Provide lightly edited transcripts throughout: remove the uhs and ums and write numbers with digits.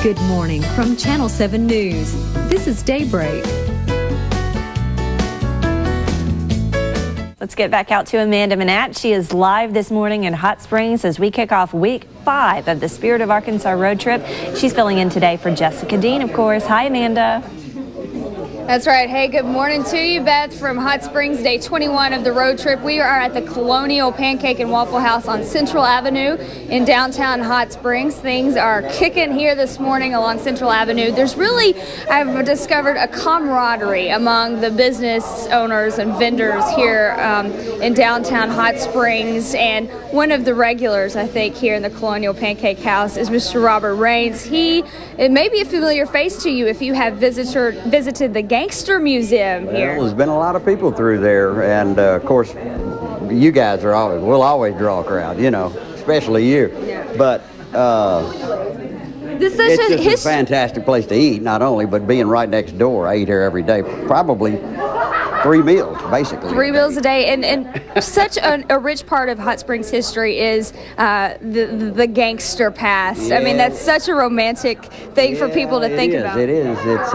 Good morning from Channel 7 News. This is Daybreak. Let's get back out to Amanda Manat. She is live this morning in Hot Springs as we kick off week 5 of the Spirit of Arkansas road trip. She's filling in today for Jessica Dean, of course. Hi, Amanda. That's right. Hey, good morning to you, Beth, from Hot Springs, day 21 of the road trip. We are at the Colonial Pancake and Waffle House on Central Avenue in downtown Hot Springs. Things are kicking here this morning along Central Avenue. There's really, I've discovered, a camaraderie among the business owners and vendors here in downtown Hot Springs. And one of the regulars, I think, here in the Colonial Pancake House is Mr. Robert Raines. It may be a familiar face to you if you have visited the Gangster Museum here. Well, there's been a lot of people through there, and of course, you guys will always draw a crowd, you know, especially you. Yeah. But it's just a fantastic place to eat, not only, but being right next door. I eat here every day, probably 3 meals, basically. 3 meals a day, and such a rich part of Hot Springs history is the gangster past. Yeah. I mean, that's such a romantic thing for people to think about. It is. It's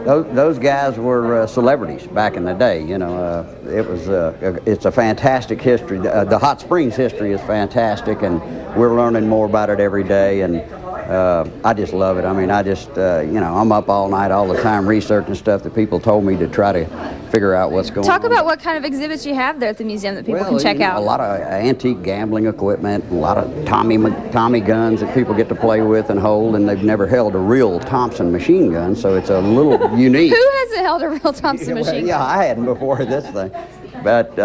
those guys were celebrities back in the day. You know, it's a fantastic history. The Hot Springs history is fantastic, and we're learning more about it every day. And I just love it. I mean, you know, I'm up all night, all the time, researching stuff that people told me to try to figure out what's going on. Talk about what kind of exhibits you have there at the museum that people can check out. A lot of antique gambling equipment, a lot of Tommy guns that people get to play with and hold, and they've never held a real Thompson machine gun, so it's a little unique. Who hasn't held a real Thompson machine gun? Yeah, I hadn't before this thing. But,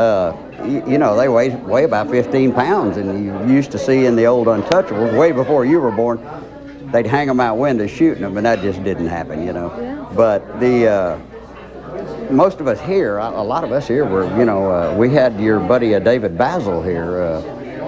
you know, they weigh about 15 pounds, and you used to see in the old Untouchables, way before you were born, they'd hang them out windows shooting them, and that just didn't happen, you know. Yeah. But most of us here, a lot of us here were, you know, we had your buddy David Basil here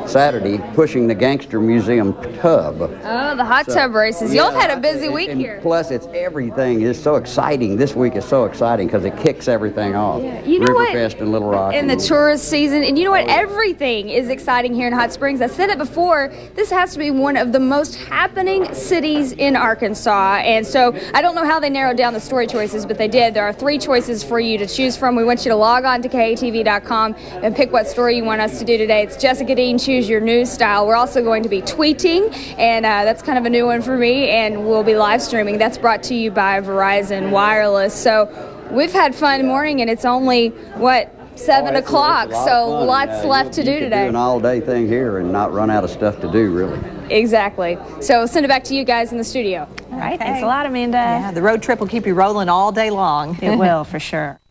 Saturday pushing the Gangster Museum tub. Oh, the hot tub races. Y'all had a busy week here. Plus, everything is so exciting. This week is so exciting because it kicks everything off. Yeah. You know what? Riverfest in Little Rock. In the tourist season. And you know what? Everything is exciting here in Hot Springs. I said it before, this has to be one of the most happening cities in Arkansas. And so I don't know how they narrowed down the story choices, but they did. There are 3 choices for you to choose from. We want you to log on to KATV.com and pick what story you want us to do today. It's Jessica Dean, Choose Your News Style. We're also going to be tweeting, and that's kind of a new one for me, and we'll be live streaming. That's brought to you by Verizon Wireless. So we've had fun morning, and it's only, what, 7 o'clock, so lots left to do today. Do an all-day thing here and not run out of stuff to do, really. Exactly. So send it back to you guys in the studio. All right, thanks a lot, Amanda. Yeah, the road trip will keep you rolling all day long. It will, for sure.